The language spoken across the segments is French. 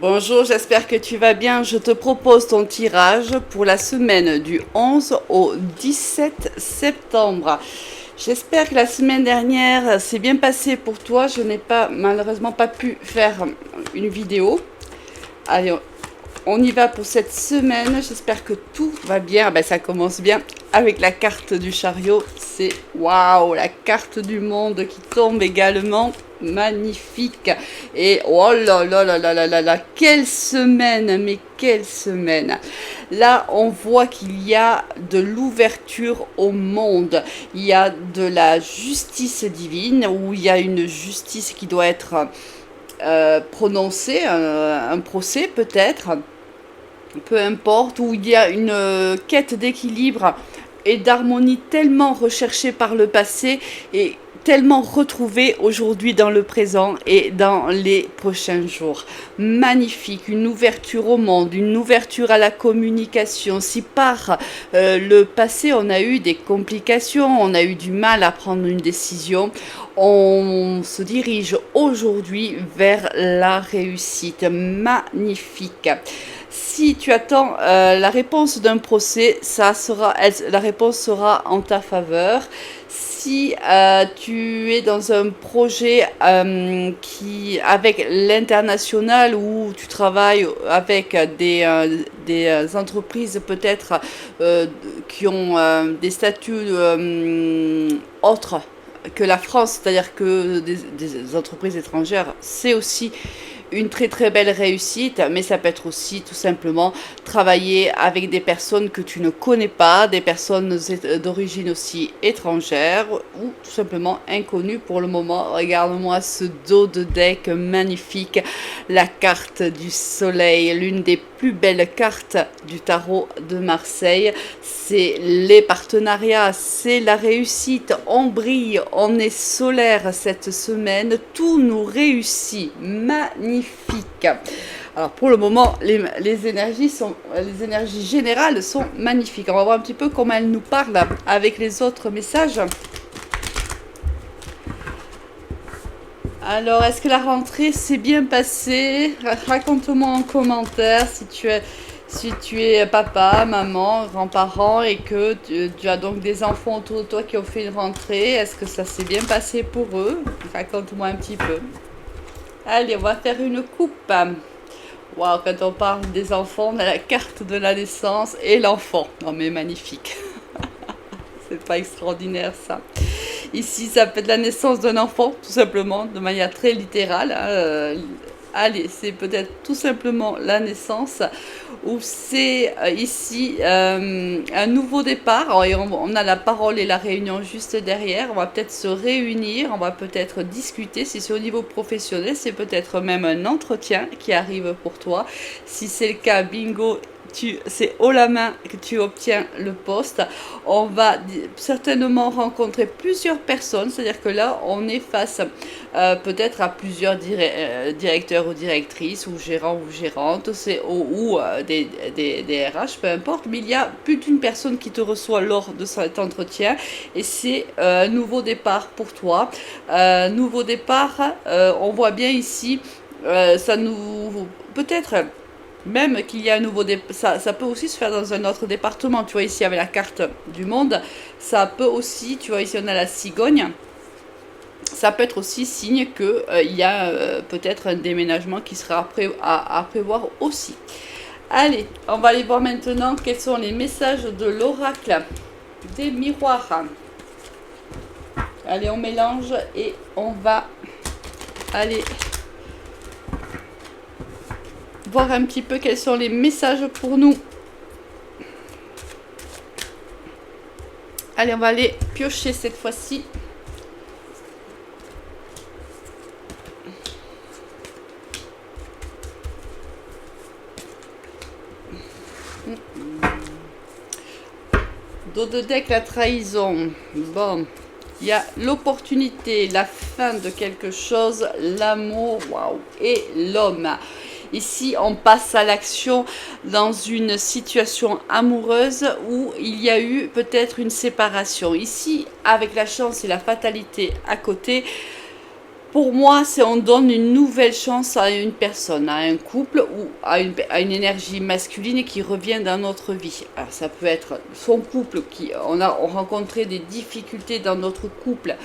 Bonjour, j'espère que tu vas bien. Je te propose ton tirage pour la semaine du 11 au 17 septembre. J'espère que la semaine dernière s'est bien passée pour toi. Je n'ai pas malheureusement pas pu faire une vidéo. Allez, on y va pour cette semaine. J'espère que tout va bien. Ben, ça commence bien avec la carte du chariot. C'est waouh, la carte du monde qui tombe également. Magnifique. Et oh là là là là là là là, quelle semaine, mais quelle semaine. Là, on voit qu'il y a de l'ouverture au monde. Il y a de la justice divine, où il y a une justice qui doit être prononcée, un procès peut-être, peu importe, où il y a une quête d'équilibre et d'harmonie tellement recherchée par le passé et tellement retrouvée aujourd'hui dans le présent et dans les prochains jours. Magnifique, une ouverture au monde, une ouverture à la communication. Si par le passé on a eu des complications, on a eu du mal à prendre une décision, on se dirige aujourd'hui vers la réussite. Magnifique. Si tu attends la réponse d'un procès, la réponse sera en ta faveur. Si tu es dans un projet avec l'international, où tu travailles avec des entreprises peut-être qui ont des statuts autres que la France, c'est-à-dire que des entreprises étrangères, c'est aussi une très très belle réussite, mais ça peut être aussi tout simplement travailler avec des personnes que tu ne connais pas, des personnes d'origine aussi étrangère ou tout simplement inconnues pour le moment. Regarde-moi ce dos de deck magnifique, la carte du soleil, l'une des plus belles cartes du tarot de Marseille. C'est les partenariats, c'est la réussite, on brille, on est solaire cette semaine, tout nous réussit, magnifique. Alors pour le moment, les énergies générales sont magnifiques. On va voir un petit peu comment elles nous parlent avec les autres messages. Alors, est-ce que la rentrée s'est bien passée? Raconte-moi en commentaire si tu es papa, maman, grand-parent et que tu as donc des enfants autour de toi qui ont fait une rentrée. Est-ce que ça s'est bien passé pour eux? Raconte-moi un petit peu. Allez, on va faire une coupe. Waouh, quand on parle des enfants, on a la carte de la naissance et l'enfant. Non mais magnifique. C'est pas extraordinaire ça. Ici, ça peut être la naissance d'un enfant, tout simplement, de manière très littérale. Allez, c'est peut-être tout simplement la naissance, ou c'est ici un nouveau départ. Alors, on a la parole et la réunion juste derrière. On va peut-être se réunir, on va peut-être discuter. Si c'est au niveau professionnel, c'est peut-être même un entretien qui arrive pour toi. Si c'est le cas, bingo, c'est haut la main que tu obtiens le poste. On va certainement rencontrer plusieurs personnes, c'est-à-dire que là, on est face peut-être à plusieurs directeurs ou directrices, ou gérants ou gérantes, ou des RH, peu importe, mais il y a plus d'une personne qui te reçoit lors de cet entretien, et c'est un nouveau départ pour toi. Nouveau départ, on voit bien ici, ça nous... Peut-être même qu'il y a un nouveau ça peut aussi se faire dans un autre département. Tu vois, ici avec la carte du monde, ça peut aussi, tu vois, ici on a la cigogne. Ça peut être aussi signe que il y a peut-être un déménagement qui sera à prévoir aussi. Allez, on va aller voir maintenant quels sont les messages de l'oracle des miroirs. Allez, on mélange et on va aller voir un petit peu quels sont les messages pour nous. Allez, on va aller piocher cette fois-ci. Dos de deck, la trahison. Bon, il y a l'opportunité, la fin de quelque chose, l'amour, waouh, et l'homme. Ici, on passe à l'action dans une situation amoureuse où il y a eu peut-être une séparation. Ici, avec la chance et la fatalité à côté, Pour moi, c'est on donne une nouvelle chance à une personne, à un couple ou à une énergie masculine qui revient dans notre vie. Alors, ça peut être son couple on a rencontré des difficultés dans notre couple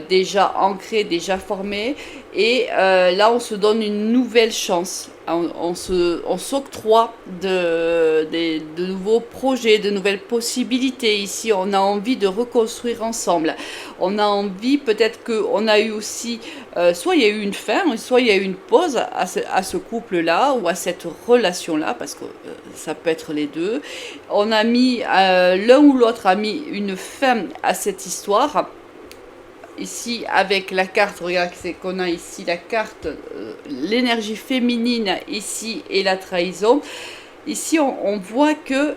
déjà ancrées, déjà formées, et là on se donne une nouvelle chance. On s'octroie de nouveaux projets, de nouvelles possibilités. Ici, on a envie de reconstruire ensemble. On a envie, peut-être qu'on a eu aussi, soit il y a eu une fin, soit il y a eu une pause à ce couple-là ou à cette relation-là, parce que ça peut être les deux. On a mis, l'un ou l'autre a mis une fin à cette histoire. Ici, avec la carte, regarde, c'est qu'on a ici la carte, l'énergie féminine ici et la trahison. Ici, on voit que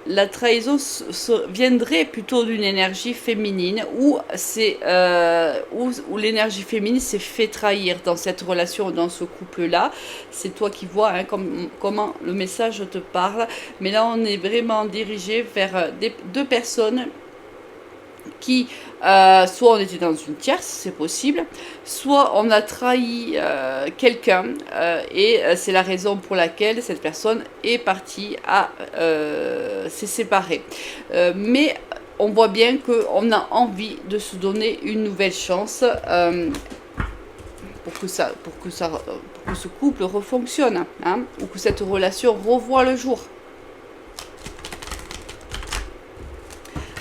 la trahison viendrait plutôt d'une énergie féminine où l'énergie féminine s'est fait trahir dans cette relation, dans ce couple-là. C'est toi qui vois hein, comment le message te parle. Mais là, on est vraiment dirigé vers deux personnes qui, soit on était dans une tierce, c'est possible, soit on a trahi quelqu'un et c'est la raison pour laquelle cette personne est partie à s'est séparée. Mais on voit bien qu'on a envie de se donner une nouvelle chance pour que ce couple refonctionne, hein, ou que cette relation revoie le jour.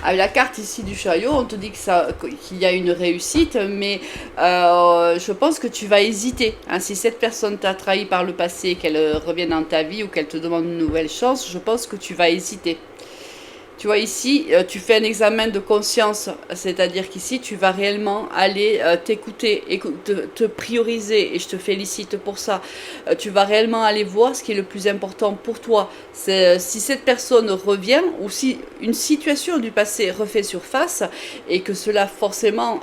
Avec la carte ici du chariot, on te dit qu'il y a une réussite, mais je pense que tu vas hésiter. Hein. Si cette personne t'a trahi par le passé, qu'elle revienne dans ta vie ou qu'elle te demande une nouvelle chance, je pense que tu vas hésiter. Tu vois ici, tu fais un examen de conscience, c'est-à-dire qu'ici, tu vas réellement aller t'écouter et te prioriser, et je te félicite pour ça. Tu vas réellement aller voir ce qui est le plus important pour toi. Si cette personne revient, ou si une situation du passé refait surface, et que cela forcément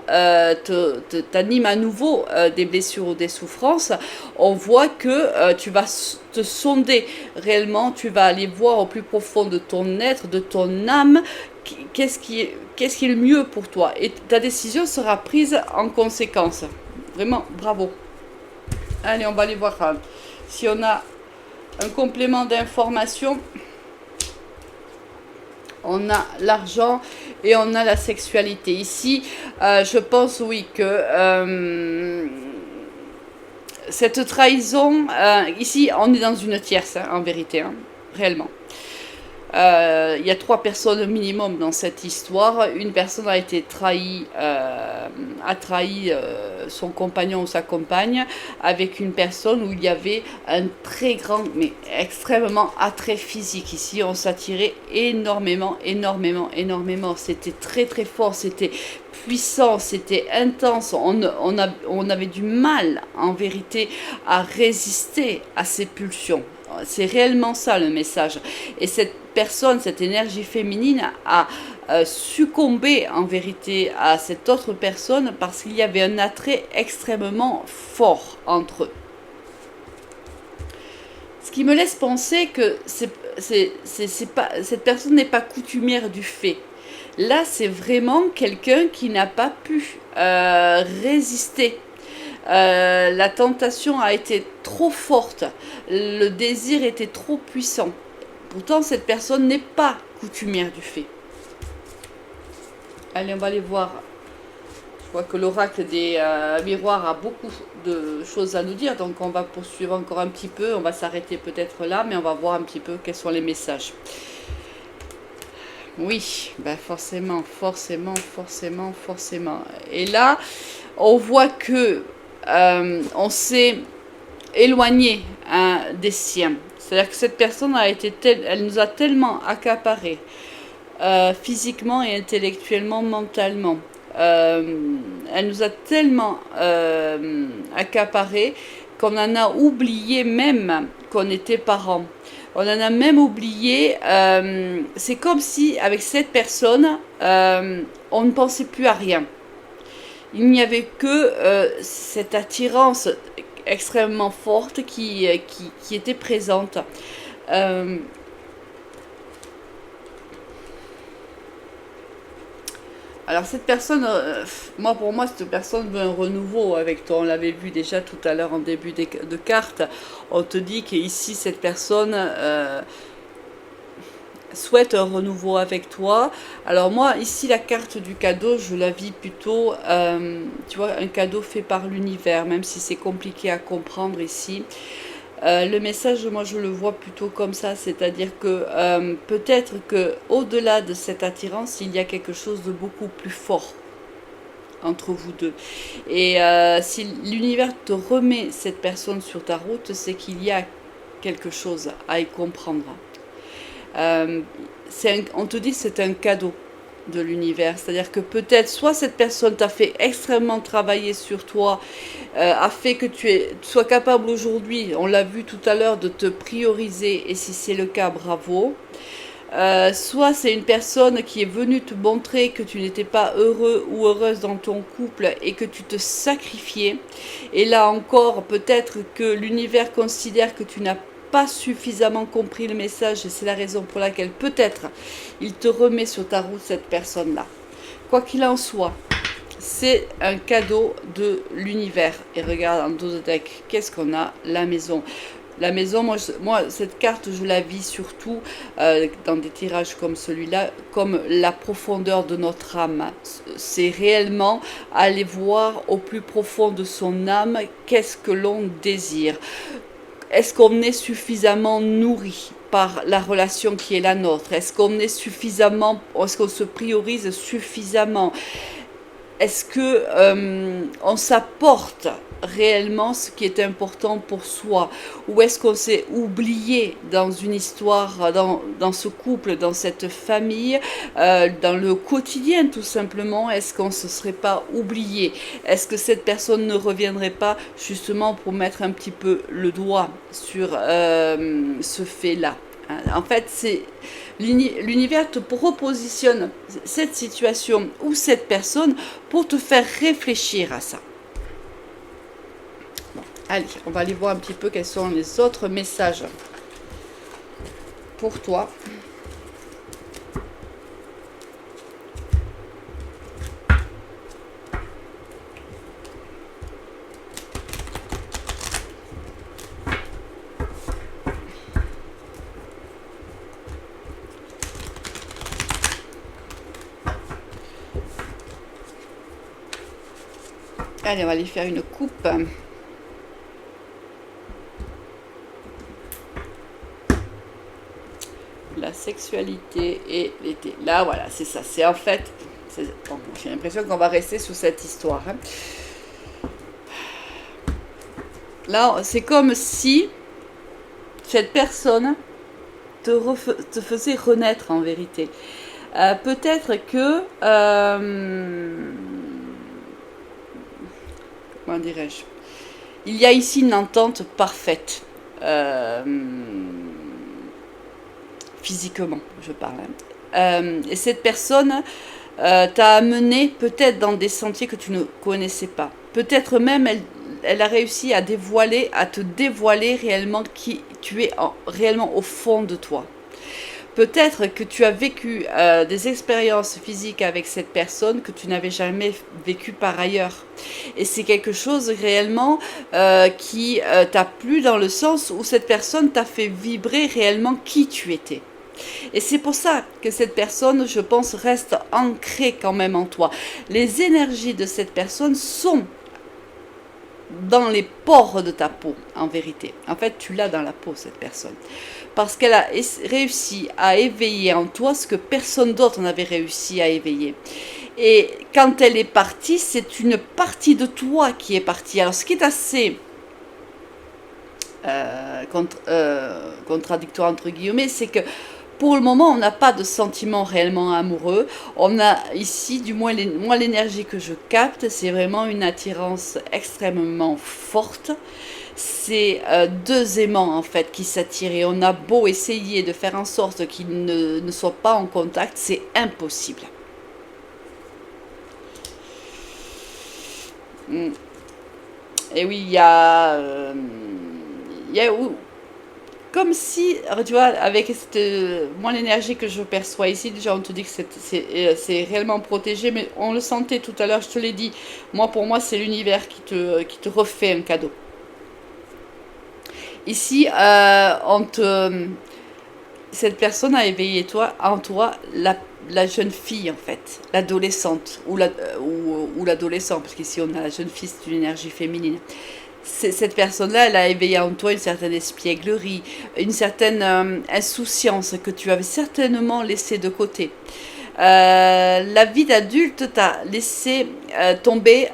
t'anime à nouveau des blessures ou des souffrances, on voit que tu vas te sonder réellement, tu vas aller voir au plus profond de ton être, de ton âme, qu'est-ce qui est le mieux pour toi, et ta décision sera prise en conséquence. Vraiment, bravo. Allez, on va aller voir si on a un complément d'information. On a l'argent et on a la sexualité. Ici, je pense, oui, que cette trahison, ici, on est dans une tierce, hein, en vérité, hein, réellement. Il y a 3 personnes minimum dans cette histoire. Une personne a été trahie, a trahi son compagnon ou sa compagne avec une personne où il y avait un très grand, mais extrêmement attrait physique. Ici, on s'attirait énormément, énormément, énormément. C'était très, très fort, c'était puissant, c'était intense. On avait du mal, en vérité, à résister à ces pulsions. C'est réellement ça le message. Et cette personne, cette énergie féminine a succombé en vérité à cette autre personne parce qu'il y avait un attrait extrêmement fort entre eux. Ce qui me laisse penser que cette personne n'est pas coutumière du fait. Là, c'est vraiment quelqu'un qui n'a pas pu résister. La tentation a été trop forte, le désir était trop puissant. Pourtant, cette personne n'est pas coutumière du fait. Allez, on va aller voir. Je vois que l'oracle des miroirs a beaucoup de choses à nous dire, donc on va poursuivre encore un petit peu. On va s'arrêter peut-être là, mais on va voir un petit peu quels sont les messages. Oui, ben forcément, forcément, forcément, forcément. Et là, on voit que on s'est éloigné des siens. C'est-à-dire que cette personne elle nous a tellement accaparés physiquement et intellectuellement, mentalement. Elle nous a tellement accaparés qu'on en a oublié même qu'on était parents. On en a même oublié, c'est comme si avec cette personne, on ne pensait plus à rien. Il n'y avait que cette attirance extrêmement forte qui était présente. Alors cette personne, moi pour moi cette personne veut un renouveau avec toi. On l'avait vu déjà tout à l'heure en début de carte. On te dit qu'ici cette personne souhaite un renouveau avec toi. Alors moi ici la carte du cadeau, je la vis plutôt, tu vois, un cadeau fait par l'univers, même si c'est compliqué à comprendre ici. Le message, moi je le vois plutôt comme ça, c'est-à-dire que peut-être que au-delà de cette attirance, il y a quelque chose de beaucoup plus fort entre vous deux. Et si l'univers te remet cette personne sur ta route, c'est qu'il y a quelque chose à y comprendre. On te dit que c'est un cadeau de l'univers, c'est-à-dire que peut-être soit cette personne t'a fait extrêmement travailler sur toi, a fait que sois capable aujourd'hui, on l'a vu tout à l'heure, de te prioriser, et si c'est le cas, bravo. Soit c'est une personne qui est venue te montrer que tu n'étais pas heureux ou heureuse dans ton couple et que tu te sacrifiais. Et là encore, peut-être que l'univers considère que tu n'as pas suffisamment compris le message et c'est la raison pour laquelle peut-être il te remet sur ta route cette personne-là. Quoi qu'il en soit, c'est un cadeau de l'univers. Et regarde en dos de deck, qu'est-ce qu'on a? La maison. La maison, moi, cette carte, je la vis surtout dans des tirages comme celui-là, comme la profondeur de notre âme. C'est réellement aller voir au plus profond de son âme qu'est-ce que l'on désire. Est-ce qu'on est suffisamment nourri par la relation qui est la nôtre? Est-ce qu'on se priorise suffisamment? Est-ce que on s'apporte réellement ce qui est important pour soi? Ou est-ce qu'on s'est oublié dans une histoire, dans ce couple, dans cette famille, dans le quotidien tout simplement? Est-ce qu'on ne se serait pas oublié? Est-ce que cette personne ne reviendrait pas justement pour mettre un petit peu le doigt sur ce fait-là? En fait, l'univers te repositionne cette situation ou cette personne pour te faire réfléchir à ça. Bon, allez, on va aller voir un petit peu quels sont les autres messages pour toi. Allez, on va aller faire une coupe. La sexualité et l'été. Là, voilà, c'est ça. C'est en fait... Bon, j'ai l'impression qu'on va rester sur cette histoire. Hein. Là, c'est comme si cette personne te faisait renaître en vérité. Peut-être que... comment dirais-je? Il y a ici une entente parfaite. Physiquement, je parle. Et cette personne t'a amené peut-être dans des sentiers que tu ne connaissais pas. Peut-être même elle a réussi à te dévoiler réellement qui tu es réellement au fond de toi. Peut-être que tu as vécu des expériences physiques avec cette personne que tu n'avais jamais vécu par ailleurs. Et c'est quelque chose réellement qui t'a plu dans le sens où cette personne t'a fait vibrer réellement qui tu étais. Et c'est pour ça que cette personne, je pense, reste ancrée quand même en toi. Les énergies de cette personne sont dans les pores de ta peau, en vérité. En fait, tu l'as dans la peau, cette personne. Parce qu'elle a réussi à éveiller en toi ce que personne d'autre n'avait réussi à éveiller. Et quand elle est partie, c'est une partie de toi qui est partie. Alors, ce qui est assez contradictoire, entre guillemets, c'est que pour le moment, on n'a pas de sentiment réellement amoureux. On a ici, du moins, moi, l'énergie que je capte, c'est vraiment une attirance extrêmement forte. C'est deux aimants, en fait, qui s'attirent. Et on a beau essayer de faire en sorte qu'ils ne soient pas en contact, c'est impossible. Et oui, il y a comme si, tu vois, avec cette, moi l'énergie que je perçois ici, déjà on te dit que c'est réellement protégé, mais on le sentait tout à l'heure, je te l'ai dit, moi pour moi c'est l'univers qui te refait un cadeau. Ici, cette personne a éveillé en toi la jeune fille en fait, l'adolescente ou l'adolescent, parce qu'ici on a la jeune fille, c'est une énergie féminine. Cette personne-là, elle a éveillé en toi une certaine espièglerie, une certaine insouciance que tu avais certainement laissée de côté. La vie d'adulte t'a laissé tomber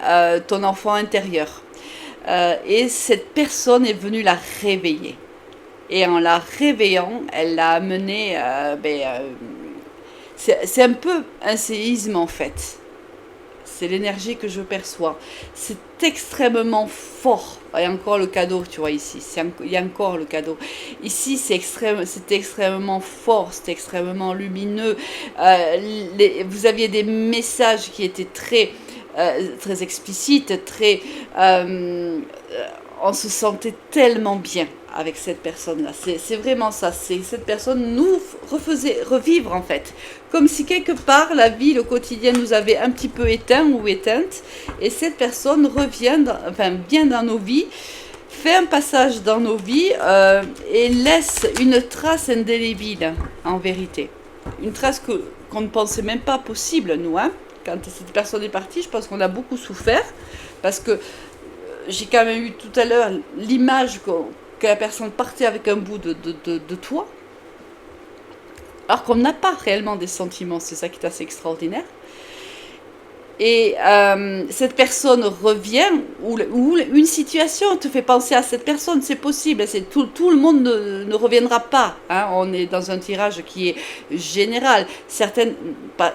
ton enfant intérieur. Et cette personne est venue la réveiller. Et en la réveillant, elle l'a amené. C'est un peu un séisme en fait. C'est l'énergie que je perçois. C'est extrêmement fort. Il y a encore le cadeau, tu vois, ici. Il y a encore le cadeau. Ici, c'est extrêmement fort, c'est extrêmement lumineux. Vous aviez des messages qui étaient très explicites, on se sentait tellement bien avec cette personne-là. C'est vraiment ça. Cette personne nous refaisait revivre en fait. Comme si quelque part la vie, le quotidien nous avait un petit peu éteint ou éteinte. Et cette personne vient dans nos vies, fait un passage dans nos vies et laisse une trace indélébile en vérité. Une trace qu'on ne pensait même pas possible, nous. Hein. Quand cette personne est partie, je pense qu'on a beaucoup souffert parce que j'ai quand même eu tout à l'heure l'image que la personne partait avec un bout de toi, alors qu'on n'a pas réellement des sentiments, c'est ça qui est assez extraordinaire. Et cette personne revient, ou une situation te fait penser à cette personne, c'est possible, tout le monde ne reviendra pas. Hein, on est dans un tirage qui est général. Certaines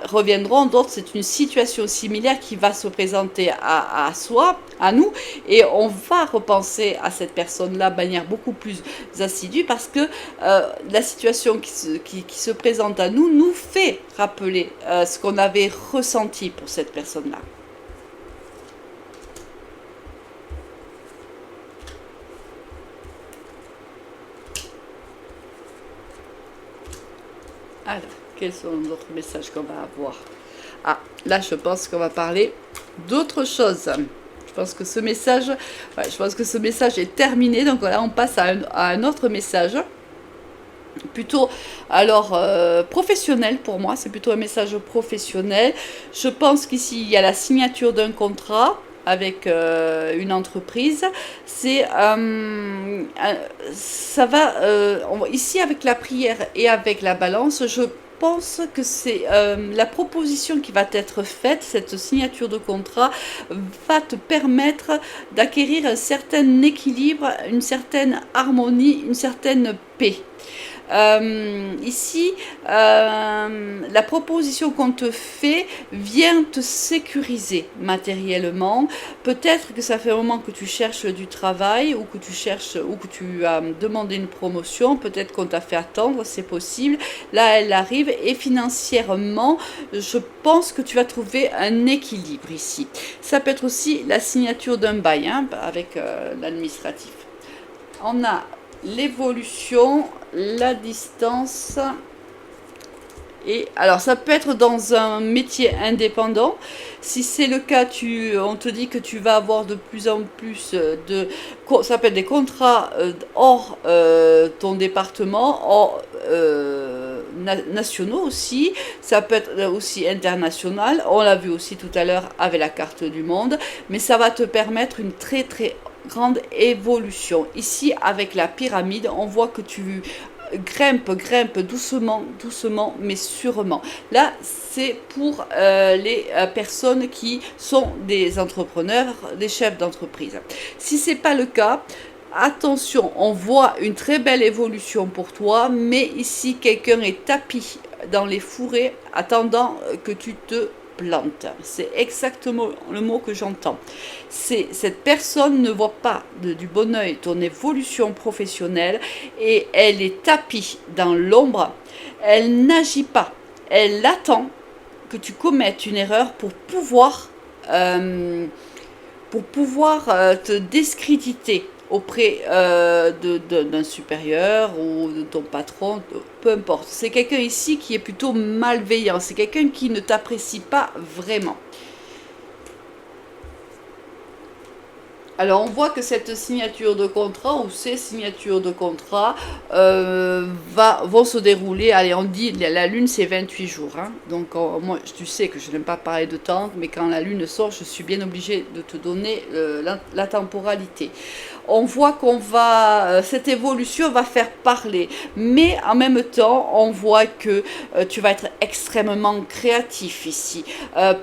reviendront, d'autres, c'est une situation similaire qui va se présenter à soi, à nous, et on va repenser à cette personne-là de manière beaucoup plus assidue parce que la situation qui se présente à nous nous fait rappeler ce qu'on avait ressenti pour cette personne-là. Alors, quels sont les autres messages qu'on va avoir? Ah, là, je pense qu'on va parler d'autre chose. Je pense que ce message est terminé. Donc là, on passe à un autre message. Plutôt, alors, professionnel pour moi. C'est plutôt un message professionnel. Je pense qu'ici, il y a la signature d'un contrat avec une entreprise. Ici, avec la prière et avec la balance, je pense que c'est la proposition qui va être faite, cette signature de contrat, va te permettre d'acquérir un certain équilibre, une certaine harmonie, une certaine paix. Ici, la proposition qu'on te fait vient te sécuriser matériellement. Peut-être que ça fait un moment que tu cherches du travail ou que tu as demandé une promotion. Peut-être qu'on t'a fait attendre, c'est possible. Là, elle arrive et financièrement, je pense que tu vas trouver un équilibre ici. Ça peut être aussi la signature d'un bail avec l'administratif. On a l'évolution, la distance. Et alors ça peut être dans un métier indépendant. Si c'est le cas, on te dit que tu vas avoir de plus en plus ça peut être des contrats hors ton département, hors nationaux aussi. Ça peut être aussi international. On l'a vu aussi tout à l'heure avec la carte du monde. Mais ça va te permettre une très très grande évolution. Ici, avec la pyramide, on voit que tu grimpe doucement, mais sûrement. Là, c'est pour les personnes qui sont des entrepreneurs, des chefs d'entreprise. Si c'est pas le cas, attention, on voit une très belle évolution pour toi, mais ici, quelqu'un est tapis dans les fourrés, attendant que tu te plante. C'est exactement le mot que j'entends. Cette personne ne voit pas du bon oeil ton évolution professionnelle et elle est tapie dans l'ombre. Elle n'agit pas. Elle attend que tu commettes une erreur pour pouvoir te discréditer auprès d'un supérieur ou de ton patron, peu importe. C'est quelqu'un ici qui est plutôt malveillant, c'est quelqu'un qui ne t'apprécie pas vraiment. Alors on voit que cette signature de contrat ou ces signatures de contrat vont se dérouler, allez on dit la lune c'est 28 jours, hein. Donc moi tu sais que je n'aime pas parler de temps, mais quand la lune sort je suis bien obligée de te donner la temporalité. On voit qu'on va, cette évolution va faire parler, mais en même temps on voit que tu vas être extrêmement créatif ici,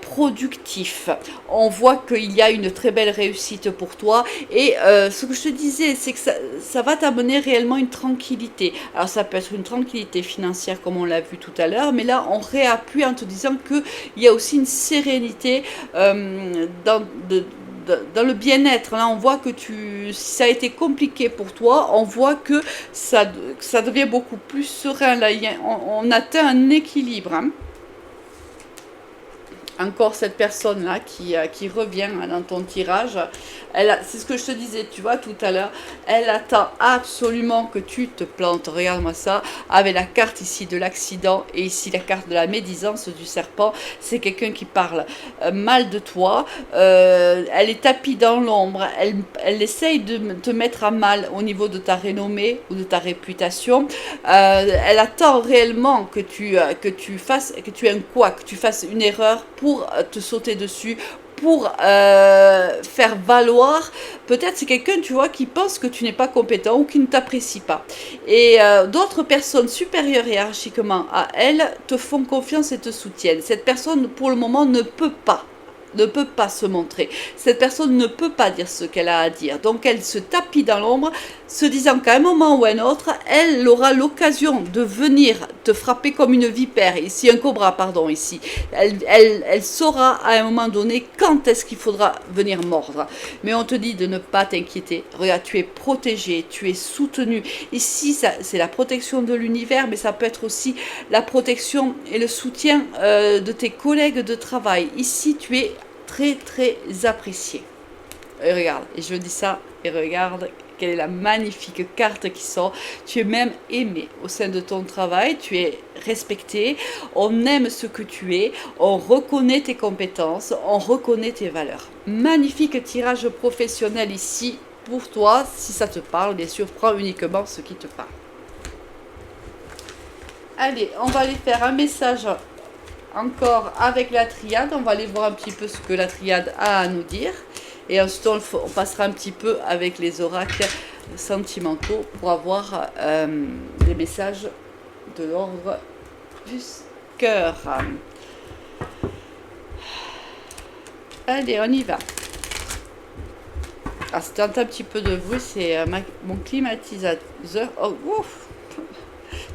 productif. On voit qu'il y a une très belle réussite pour toi et ce que je te disais c'est que ça va t'amener réellement une tranquillité. Alors ça peut être une tranquillité financière comme on l'a vu tout à l'heure, mais là on réappuie en te disant qu'il y a aussi une sérénité dans le bien-être. Là on voit que si ça a été compliqué pour toi, on voit que ça devient beaucoup plus serein. Là on atteint un équilibre, hein. Encore cette personne-là qui revient dans ton tirage. C'est ce que je te disais, tu vois, tout à l'heure. Elle attend absolument que tu te plantes. Regarde-moi ça, avec la carte ici de l'accident et ici la carte de la médisance du serpent. C'est quelqu'un qui parle mal de toi. Elle est tapie dans l'ombre. Elle essaye de te mettre à mal au niveau de ta renommée ou de ta réputation. Elle attend réellement que tu fasses, que tu aies un couac, que tu fasses une erreur pour te sauter dessus, pour faire valoir, peut-être c'est quelqu'un, tu vois, qui pense que tu n'es pas compétent ou qui ne t'apprécie pas. Et d'autres personnes supérieures hiérarchiquement à elle te font confiance et te soutiennent. Cette personne, pour le moment, ne peut pas se montrer. Cette personne ne peut pas dire ce qu'elle a à dire. Donc elle se tapit dans l'ombre, se disant qu'à un moment ou un autre, elle aura l'occasion de venir te frapper comme une vipère, ici un cobra, pardon, ici. Elle saura à un moment donné quand est-ce qu'il faudra venir mordre. Mais on te dit de ne pas t'inquiéter. Regarde, tu es protégé, tu es soutenu. Ici, c'est la protection de l'univers, mais ça peut être aussi la protection et le soutien de tes collègues de travail. Ici, tu es très très apprécié. Et regarde, et je dis ça, et regarde quelle est la magnifique carte qui sort. Tu es même aimé au sein de ton travail, tu es respecté, on aime ce que tu es, on reconnaît tes compétences, on reconnaît tes valeurs. Magnifique tirage professionnel ici pour toi, si ça te parle, bien sûr, prends uniquement ce qui te parle. Allez, on va aller faire un message encore avec la triade, on va aller voir un petit peu ce que la triade a à nous dire. Et ensuite, on passera un petit peu avec les oracles sentimentaux pour avoir des messages de l'ordre du cœur. Allez, on y va. Ah, c'est un petit peu de bruit, c'est mon climatisateur. Oh, ouf,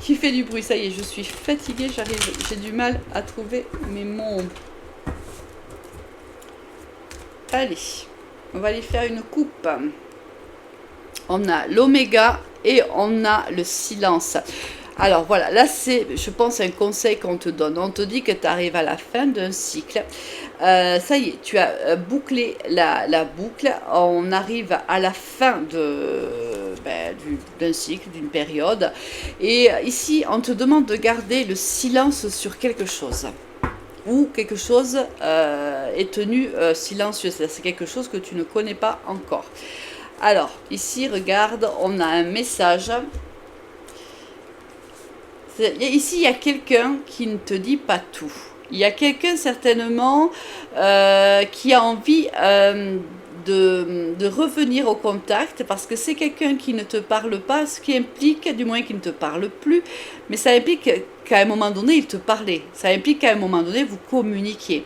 qui fait du bruit. Ça y est, je suis fatiguée, j'ai du mal à trouver mes mots. Allez. On va aller faire une coupe. On a l'oméga et on a le silence. Alors voilà, là c'est, je pense, un conseil qu'on te donne. On te dit que tu arrives à la fin d'un cycle. Ça y est, tu as bouclé la boucle. On arrive à la fin d'un cycle, d'une période. Et ici, on te demande de garder le silence sur quelque chose. Ou quelque chose est tenu silencieux, c'est quelque chose que tu ne connais pas encore. Alors, ici, regarde, on a un message. Ici, il y a quelqu'un qui ne te dit pas tout. Il y a quelqu'un certainement qui a envie de revenir au contact parce que c'est quelqu'un qui ne te parle pas, ce qui implique, du moins qui ne te parle plus, mais ça implique qu'à un moment donné, il te parlait. Ça implique qu'à un moment donné, vous communiquiez.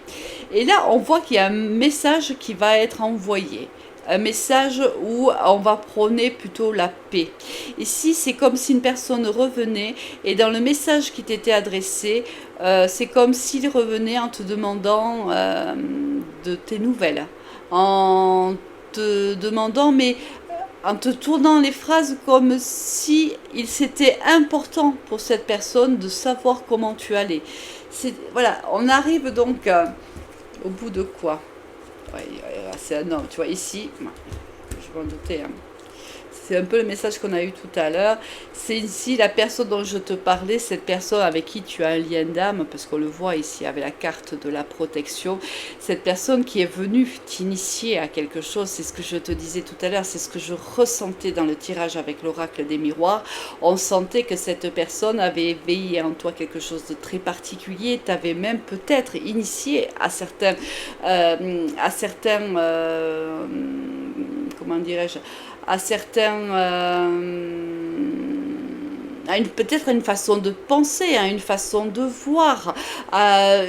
Et là, on voit qu'il y a un message qui va être envoyé. Un message où on va prôner plutôt la paix. Ici, c'est comme si une personne revenait et dans le message qui t'était adressé, c'est comme s'il revenait en te demandant de tes nouvelles. En te demandant, mais en te tournant les phrases comme si c'était important pour cette personne de savoir comment tu allais. Voilà, on arrive donc au bout de quoi? Ouais, c'est un homme, tu vois, ici, je m'en doutais, hein. c'est un peu le message qu'on a eu tout à l'heure. C'est ici la personne dont je te parlais, cette personne avec qui tu as un lien d'âme, parce qu'on le voit ici avec la carte de la protection. Cette personne qui est venue t'initier à quelque chose, c'est ce que je te disais tout à l'heure, c'est ce que je ressentais dans le tirage avec l'oracle des miroirs. On sentait que cette personne avait éveillé en toi quelque chose de très particulier, t'avait même peut-être initié à certains comment dirais-je, à certains, peut-être à une façon de penser, à une façon de voir, à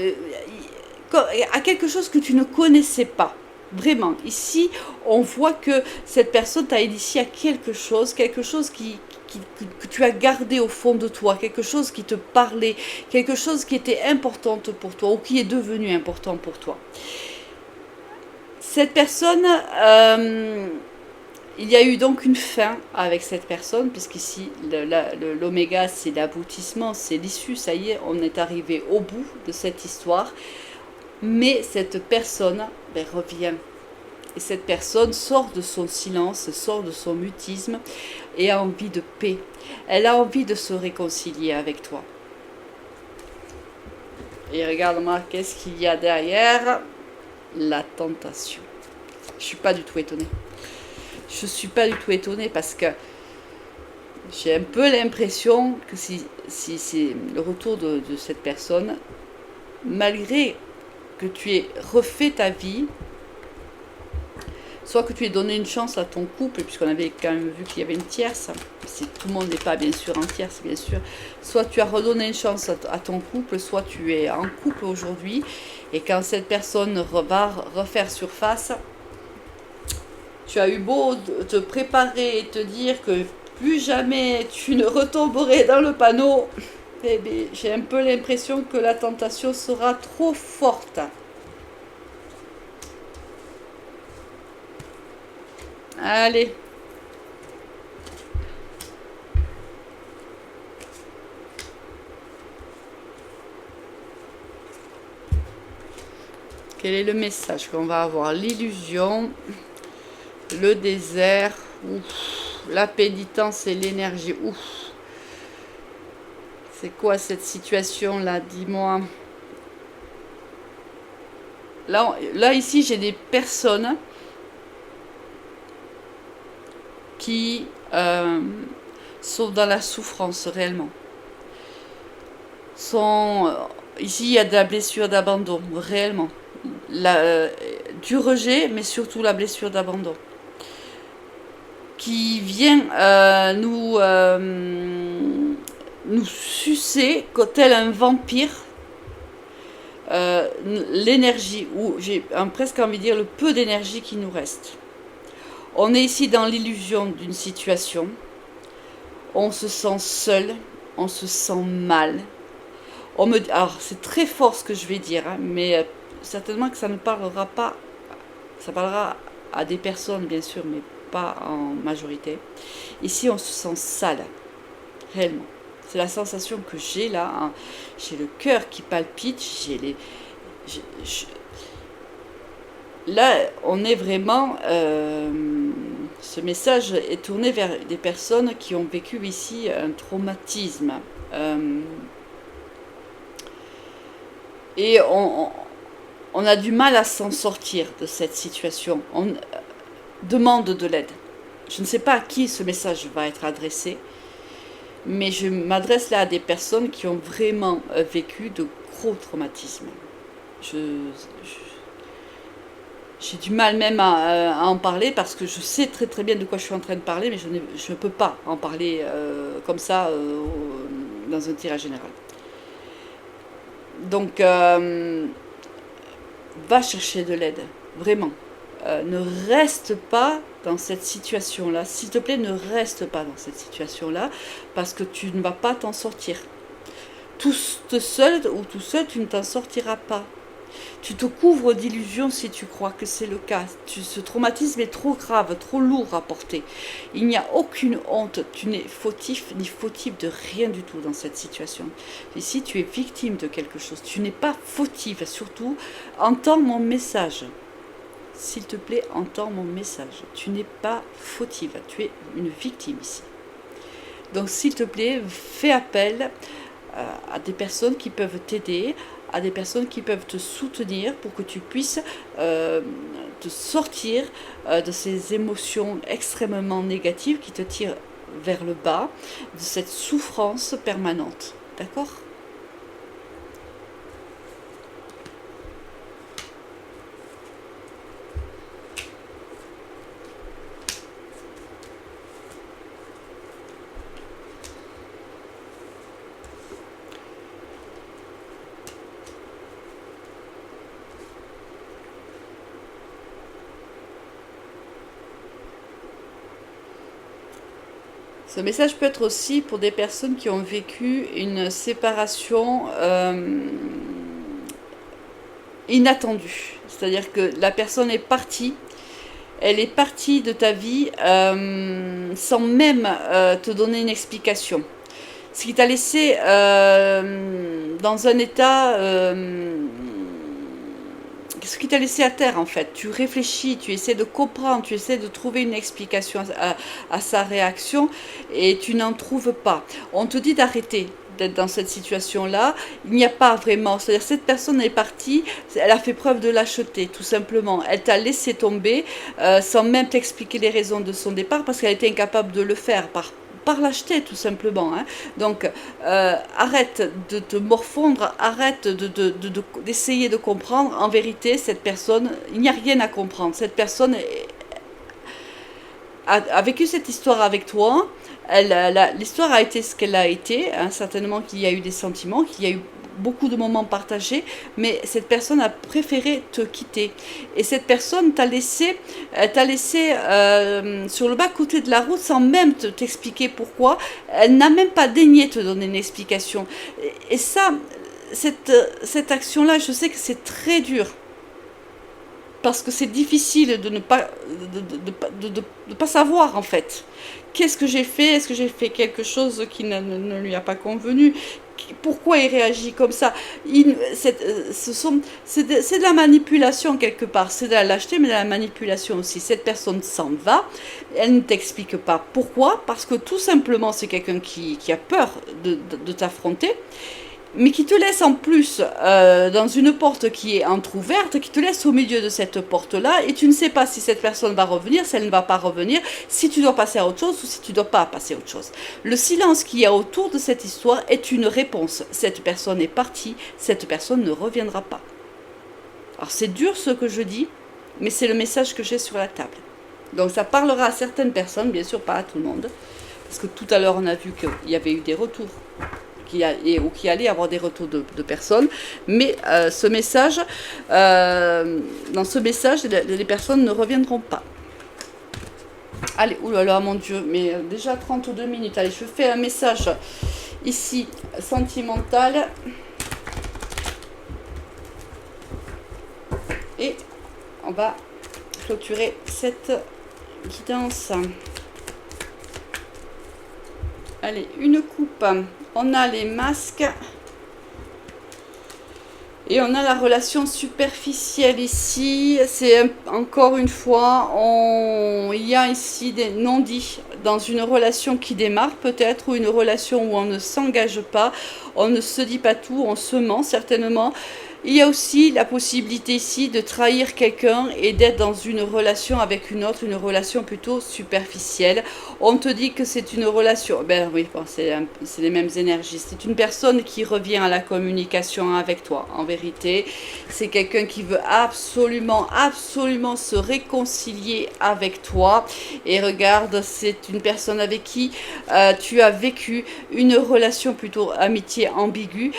quelque chose que tu ne connaissais pas. Vraiment, ici, on voit que cette personne t'a initié à quelque chose que tu as gardé au fond de toi, quelque chose qui te parlait, quelque chose qui était importante pour toi ou qui est devenu important pour toi. Cette personne, il y a eu donc une fin avec cette personne, puisqu'ici, l'oméga, c'est l'aboutissement, c'est l'issue, ça y est, on est arrivé au bout de cette histoire. Mais cette personne revient. Et cette personne sort de son silence, sort de son mutisme et a envie de paix. Elle a envie de se réconcilier avec toi. Et regarde-moi, qu'est-ce qu'il y a derrière? La tentation. Je ne suis pas du tout étonnée. Je ne suis pas du tout étonnée parce que j'ai un peu l'impression que si c'est le retour de cette personne, malgré que tu aies refait ta vie, soit que tu aies donné une chance à ton couple, puisqu'on avait quand même vu qu'il y avait une tierce, si tout le monde n'est pas bien sûr en tierce, bien sûr, soit tu as redonné une chance à ton couple, soit tu es en couple aujourd'hui, et quand cette personne va refaire surface, tu as eu beau te préparer et te dire que plus jamais tu ne retomberais dans le panneau, eh bien, j'ai un peu l'impression que la tentation sera trop forte. Allez. Quel est le message qu'on va avoir? L'illusion, le désert, ouf, la pénitence et l'énergie. Ouf. C'est quoi cette situation-là? Dis-moi. Là, ici, j'ai des personnes qui sont dans la souffrance réellement. Ici, il y a de la blessure d'abandon, réellement. Du rejet, mais surtout la blessure d'abandon. Qui vient nous sucer, tel un vampire, l'énergie, ou j'ai presque envie de dire le peu d'énergie qui nous reste. On est ici dans l'illusion d'une situation, on se sent seul, on se sent mal. Alors c'est très fort ce que je vais dire, hein, mais certainement que ça ne parlera pas, ça parlera à des personnes bien sûr, mais pas en majorité. Ici on se sent sale, réellement. C'est la sensation que j'ai là, hein. J'ai le cœur qui palpite, là, on est vraiment... ce message est tourné vers des personnes qui ont vécu ici un traumatisme. Et on a du mal à s'en sortir de cette situation. On demande de l'aide. Je ne sais pas à qui ce message va être adressé, mais je m'adresse là à des personnes qui ont vraiment vécu de gros traumatismes. J'ai du mal même à en parler parce que je sais très très bien de quoi je suis en train de parler, mais je ne peux pas en parler comme ça dans un tirage général. Donc, va chercher de l'aide, vraiment. Ne reste pas dans cette situation-là. S'il te plaît, ne reste pas dans cette situation-là parce que tu ne vas pas t'en sortir. Tout seul ou tout seul, tu ne t'en sortiras pas. Tu te couvres d'illusions si tu crois que c'est le cas. Ce traumatisme est trop grave, trop lourd à porter. Il n'y a aucune honte. Tu n'es fautif ni fautif de rien du tout dans cette situation. Ici, tu es victime de quelque chose. Tu n'es pas fautif. Surtout, entends mon message. s'il te plaît, entends mon message. Tu n'es pas fautive, tu es une victime ici. Donc s'il te plaît, fais appel à des personnes qui peuvent t'aider, à des personnes qui peuvent te soutenir pour que tu puisses te sortir de ces émotions extrêmement négatives qui te tirent vers le bas, de cette souffrance permanente. D'accord ? Ce message peut être aussi pour des personnes qui ont vécu une séparation inattendue. C'est-à-dire que la personne est partie, elle est partie de ta vie sans même te donner une explication. Ce qui t'a laissé dans un état... ce qui t'a laissé à terre en fait. Tu réfléchis, tu essaies de comprendre, tu essaies de trouver une explication à sa réaction et tu n'en trouves pas. On te dit d'arrêter d'être dans cette situation-là. Il n'y a pas vraiment, c'est-à-dire cette personne est partie, elle a fait preuve de lâcheté tout simplement. Elle t'a laissé tomber sans même t'expliquer les raisons de son départ parce qu'elle était incapable de le faire par lâcheté tout simplement. Hein. Donc arrête de te morfondre, arrête d'essayer de comprendre. En vérité, cette personne, il n'y a rien à comprendre. Cette personne a vécu cette histoire avec toi. L'histoire a été ce qu'elle a été. Hein. Certainement qu'il y a eu des sentiments, qu'il y a eu beaucoup de moments partagés, mais cette personne a préféré te quitter. Et cette personne t'a laissé sur le bas-côté de la route sans même t'expliquer pourquoi. Elle n'a même pas daigné te donner une explication. Et ça, cette action-là, je sais que c'est très dur. Parce que c'est difficile de ne pas, de pas savoir en fait. Qu'est-ce que j'ai fait? Est-ce que j'ai fait quelque chose qui ne lui a pas convenu? Pourquoi il réagit comme ça? C'est de la manipulation quelque part. C'est de la lâcheté, mais de la manipulation aussi. Cette personne s'en va. Elle ne t'explique pas pourquoi. Parce que tout simplement, c'est quelqu'un qui a peur de t'affronter. Mais qui te laisse en plus dans une porte qui est entrouverte, qui te laisse au milieu de cette porte-là, et tu ne sais pas si cette personne va revenir, si elle ne va pas revenir, si tu dois passer à autre chose ou si tu ne dois pas passer à autre chose. Le silence qu'il y a autour de cette histoire est une réponse. Cette personne est partie, cette personne ne reviendra pas. Alors c'est dur ce que je dis, mais c'est le message que j'ai sur la table. Donc ça parlera à certaines personnes, bien sûr pas à tout le monde, parce que tout à l'heure on a vu qu'il y avait eu des retours. Ou qui allait avoir des retours de personnes, mais ce message, dans ce message, les personnes ne reviendront pas. Allez, oulala, mon Dieu, mais déjà 32 minutes. Allez, je fais un message ici sentimental. Et on va clôturer cette guidance. Allez, une coupe. On a les masques. Et on a la relation superficielle ici. C'est encore une fois, il y a ici des non-dits dans une relation qui démarre peut-être, ou une relation où on ne s'engage pas, on ne se dit pas tout, on se ment certainement. Il y a aussi la possibilité ici de trahir quelqu'un et d'être dans une relation avec une autre, une relation plutôt superficielle. On te dit que c'est une relation, ben oui, bon, c'est les mêmes énergies. C'est une personne qui revient à la communication avec toi. En vérité, c'est quelqu'un qui veut absolument, absolument se réconcilier avec toi. Et regarde, c'est une personne avec qui tu as vécu une relation plutôt amitié ambiguë.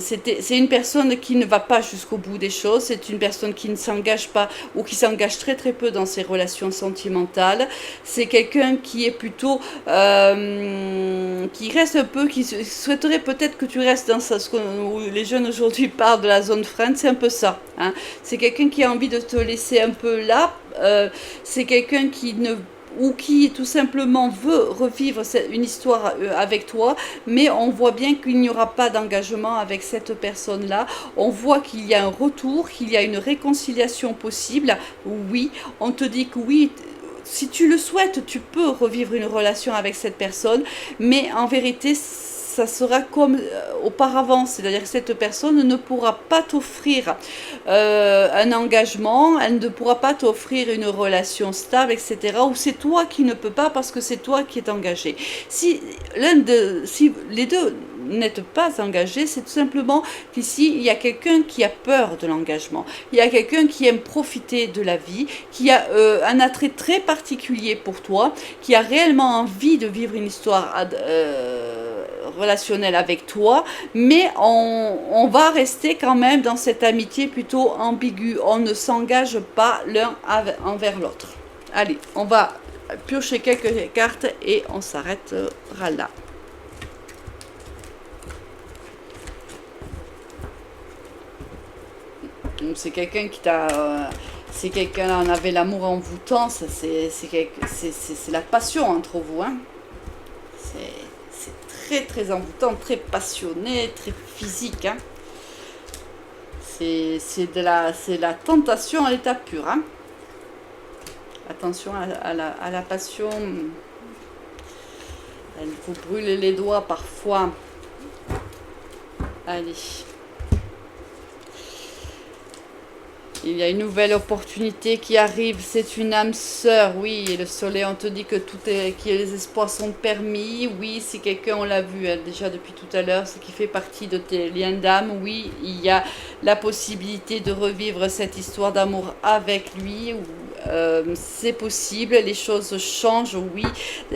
C'est une personne qui ne va pas jusqu'au bout des choses, c'est une personne qui ne s'engage pas ou qui s'engage très très peu dans ses relations sentimentales. C'est quelqu'un qui est plutôt qui reste un peu, qui souhaiterait peut-être que tu restes dans ce où les jeunes aujourd'hui parlent de la zone friend, c'est un peu ça. Hein. C'est quelqu'un qui a envie de te laisser un peu là. C'est quelqu'un qui ne ou qui tout simplement veut revivre une histoire avec toi, mais on voit bien qu'il n'y aura pas d'engagement avec cette personne-là. On voit qu'il y a un retour, qu'il y a une réconciliation possible. Oui, on te dit que oui, si tu le souhaites, tu peux revivre une relation avec cette personne, mais en vérité, ça sera comme auparavant, c'est-à-dire que cette personne ne pourra pas t'offrir un engagement, elle ne pourra pas t'offrir une relation stable, etc. Ou c'est toi qui ne peux pas parce que c'est toi qui es engagé. Si les deux n'êtes pas engagés, c'est tout simplement qu'ici, il y a quelqu'un qui a peur de l'engagement. Il y a quelqu'un qui aime profiter de la vie, qui a un attrait très particulier pour toi, qui a réellement envie de vivre une histoire relationnelle avec toi, mais on va rester quand même dans cette amitié plutôt ambiguë. On ne s'engage pas l'un envers l'autre. Allez, on va piocher quelques cartes et on s'arrêtera là. C'est quelqu'un qui t'a... c'est quelqu'un, on avait l'amour envoûtant, c'est la passion entre vous. Hein. C'est très envoûtant, très passionné, très physique. Hein. C'est la tentation à l'état pur. Hein. Attention à la passion. Elle vous brûle les doigts parfois. Allez. Il y a une nouvelle opportunité qui arrive, c'est une âme sœur, oui, et le soleil, on te dit que que les espoirs sont permis, oui, si quelqu'un, on l'a vu déjà depuis tout à l'heure, ce qui fait partie de tes liens d'âme, oui, il y a la possibilité de revivre cette histoire d'amour avec lui, c'est possible, les choses changent, oui,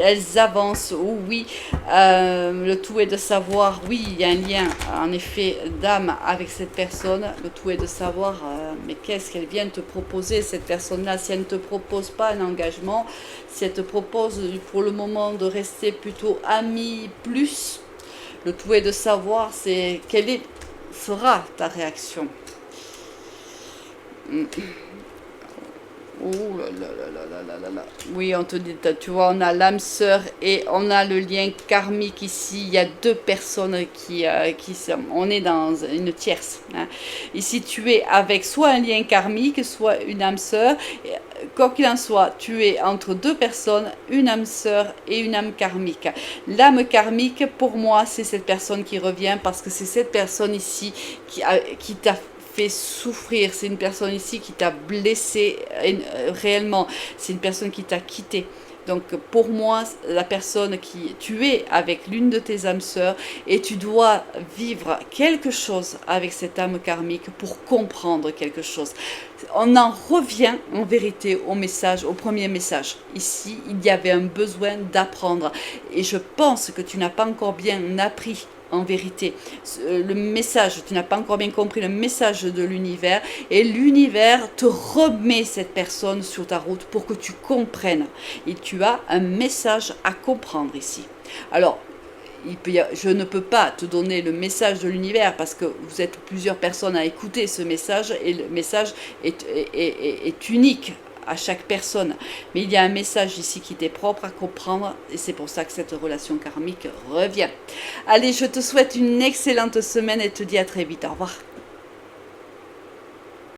elles avancent, oui, le tout est de savoir, oui, il y a un lien, en effet, d'âme avec cette personne, le tout est de savoir, mais qu'est-ce qu'elle vient te proposer, cette personne-là, si elle ne te propose pas un engagement, si elle te propose pour le moment de rester plutôt amie plus, le tout est de savoir quelle sera ta réaction. Oh là là là là là là là. Oui, on te dit, tu vois, on a l'âme sœur et on a le lien karmique ici. Il y a deux personnes on est dans une tierce. Hein. Ici, tu es avec soit un lien karmique, soit une âme sœur. Quoi qu'il en soit, tu es entre deux personnes, une âme sœur et une âme karmique. L'âme karmique, pour moi, c'est cette personne qui revient parce que c'est cette personne ici qui t'a fait souffrir, c'est une personne ici qui t'a blessé réellement, c'est une personne qui t'a quitté. Donc pour moi, la personne tu es avec l'une de tes âmes sœurs et tu dois vivre quelque chose avec cette âme karmique pour comprendre quelque chose. On en revient en vérité au premier message. Ici, il y avait un besoin d'apprendre et je pense que tu n'as pas encore bien appris. En vérité, le message, tu n'as pas encore bien compris le message de l'univers et l'univers te remet cette personne sur ta route pour que tu comprennes. Et tu as un message à comprendre ici. Alors, je ne peux pas te donner le message de l'univers parce que vous êtes plusieurs personnes à écouter ce message et le message est unique à chaque personne. Mais il y a un message ici qui t'est propre à comprendre et c'est pour ça que cette relation karmique revient. Allez, je te souhaite une excellente semaine et te dis à très vite. Au revoir.